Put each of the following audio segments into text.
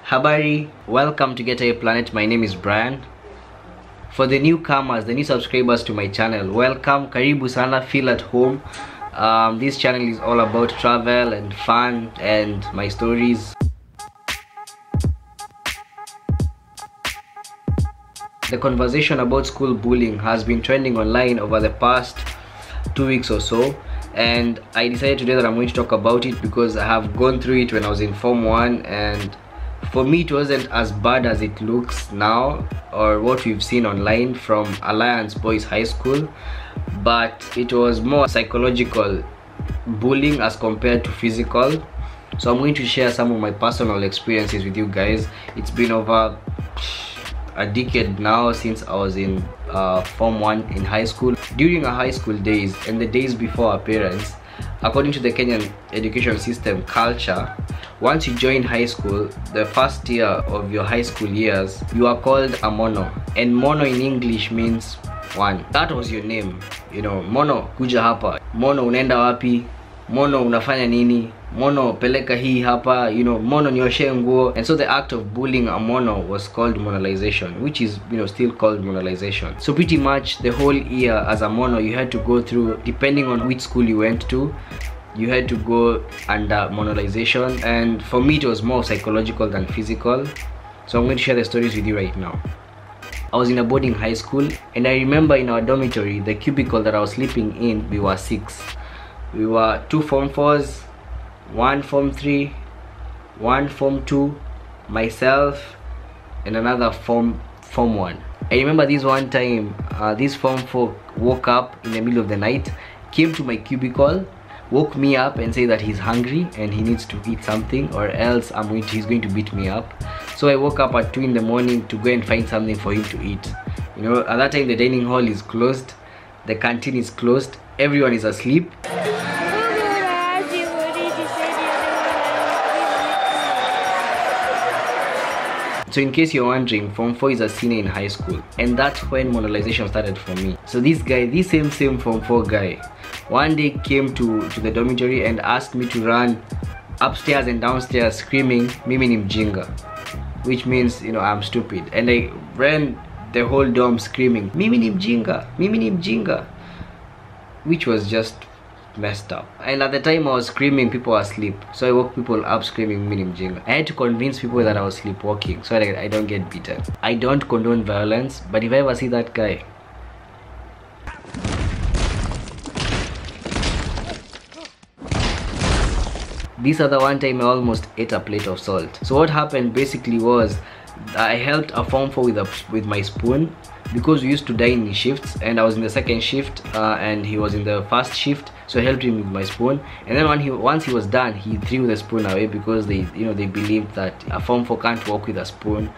Habari, welcome to Get a Planet. My name is Brian. For the newcomers, the new subscribers to my channel, welcome, karibu sana, feel at home. This channel is all about travel and fun and my stories. The conversation about school bullying has been trending online over the past 2 weeks or so, and I decided today that I'm going to talk about it because I have gone through it when I was in Form 1, and for me it wasn't as bad as it looks now or what we've seen online from Alliance Boys High School, but it was more psychological bullying as compared to physical. So I'm going to share some of my personal experiences with you guys. It's been over a decade now since I was in Form 1 in high school. During our high school days and the days before our parents, according to the Kenyan education system culture, once you join high school, the first year of your high school years, you are called a mono, and mono in English means one. That was your name, you know. Mono kuja hapa, mono unaenda wapi, mono unafanya nini, mono peleka hii hapa, you know, mono nioshe nguo. And so the act of bullying a mono was called monalization, which is, you know, still called monalization. So pretty much the whole year as a mono, you had to go through, depending on which school you went to, you had to go under monalization. And for me it was more psychological than physical. So I'm going to share the stories with you right now. I was in a boarding high school, and I remember in our dormitory, the cubicle that I was sleeping in, we were 6. We were 2 Form 4s, 1 Form 3, 1 Form 2, myself, and another Form 1. I remember this one time, this Form 4 woke up in the middle of the night, came to my cubicle, woke me up and said that he's hungry and he needs to eat something, or else he's going to beat me up. So I woke up at 2 in the morning to go and find something for him to eat. You know, at that time the dining hall is closed, the canteen is closed, everyone is asleep. So in case you're wondering, Form 4 is a senior in high school, and that's when monalization started for me. So this guy, this same Form 4 guy, one day came to the dormitory and asked me to run upstairs and downstairs screaming, "Mimi ni mjinga," which means, you know, I'm stupid. And I ran the whole dorm screaming, "Mimi ni mjinga, Mimi ni mjinga," which was just messed up. And at the time I was screaming, people were asleep, so I woke people up screaming "Mimi ni mjinga." I had to convince people that I was sleepwalking so that I don't get beaten. I don't condone violence, but if I ever see that guy, this other one time I almost ate a plate of salt. So what happened basically was I helped a Form 4 with my spoon, because we used to dine in shifts, and I was in the second shift and he was in the first shift. So I helped him with my spoon, and then once he was done, he threw the spoon away because they believed that a Form 4 can't walk with a spoon.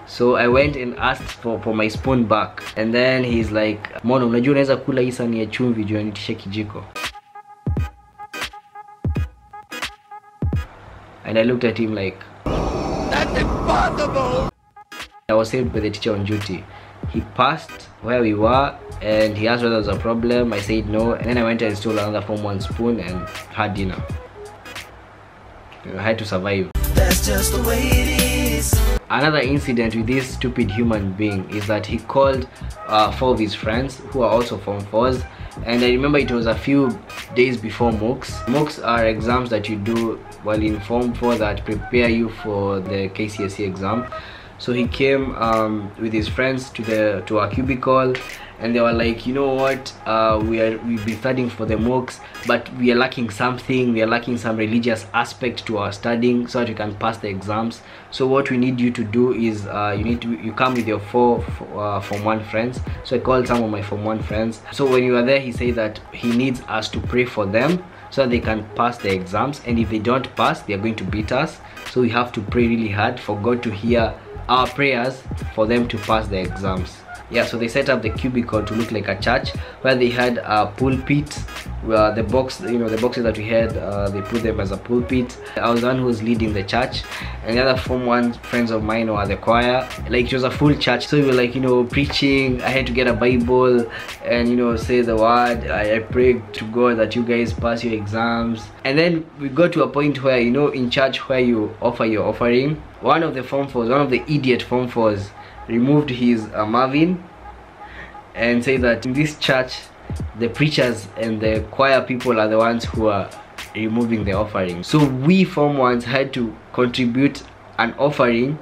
So I went and asked for my spoon back, and then he's like, "Mono, unajua unaweza kula hii sahani ya chumvi juu nitishe kijiko?" And I looked at him like, "That's impossible!" I was saved by the teacher on duty. He passed where we were and he asked whether there was a problem. I said no, and then I went and stole another Form 1 spoon and had dinner. I had to survive. That's just the way it is. Another incident with this stupid human being is that he called 4 of his friends who are also Form 4s, and I remember it was a few days before MOOCs. MOOCs are exams that you do while in Form 4 that prepare you for the KCSE exam. So he came with his friends to our cubicle, and they were like, "You know what, we've been studying for the MOOCs, but we are lacking something. We are lacking some religious aspect to our studying so that we can pass the exams. So what we need you to do is you come with your 4 Form 1 friends." So I called some of my Form 1 friends. So when we were there, he said that he needs us to pray for them so that they can pass the exams, and if they don't pass, they are going to beat us. So we have to pray really hard for God to hear our prayers for them to pass the exams. Yeah, so they set up the cubicle to look like a church, where they had a pulpit, where the box, you know, the boxes that we had, they put them as a pulpit. I was the one who was leading the church, and the other Form 1 friends of mine were the choir. Like, it was a full church, so we were like, you know, preaching. I had to get a Bible and, you know, say the word. I prayed to God that you guys pass your exams. And then we got to a point where, you know, in church where you offer your offering, one of the Form 4s, one of the idiot Form 4s, removed his Marvin and said that in this church the preachers and the choir people are the ones who are removing the offering. So we Form 1s had to contribute an offering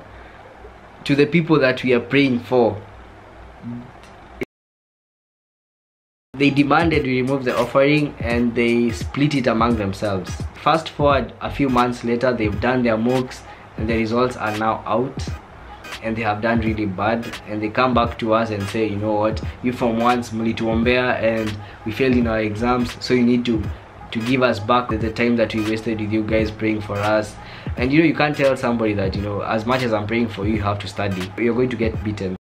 to the people that we are praying for. They demanded we remove the offering, and they split it among themselves. Fast forward a few months later, they've done their mocks and the results are now out, and they have done really bad, and they come back to us and say, you know what, you Form 1s mlituombea and we failed in our exams, so you need to give us back the time that we wasted with you guys praying for us. And you know, you can't tell somebody that, you know, as much as I'm praying for you, you have to study. You're going to get beaten.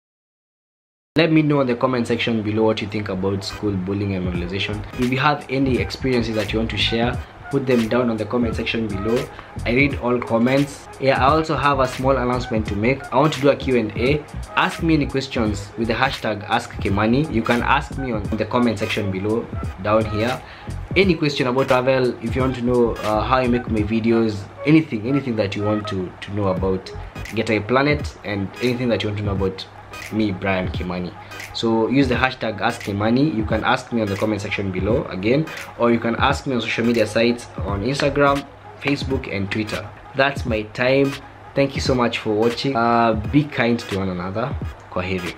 Let me know in the comment section below what you think about school bullying and marginalization. If you have any experiences that you want to share, put them down on the comment section below. I read all comments. Yeah, I also have a small announcement to make. I want to do a Q&A. Ask me any questions with the hashtag #AskKimani. You can ask me on the comment section below down here. Any question about travel, if you want to know how I make my videos, anything that you want to know about Get a Planet, and anything that you want to know about me, Brian Kimani. So use the hashtag #AskKimani. You can ask me on the comment section below again, or you can ask me on social media sites on Instagram, Facebook and Twitter. That's my time. Thank you so much for watching. Be kind to one another. Kwaheri.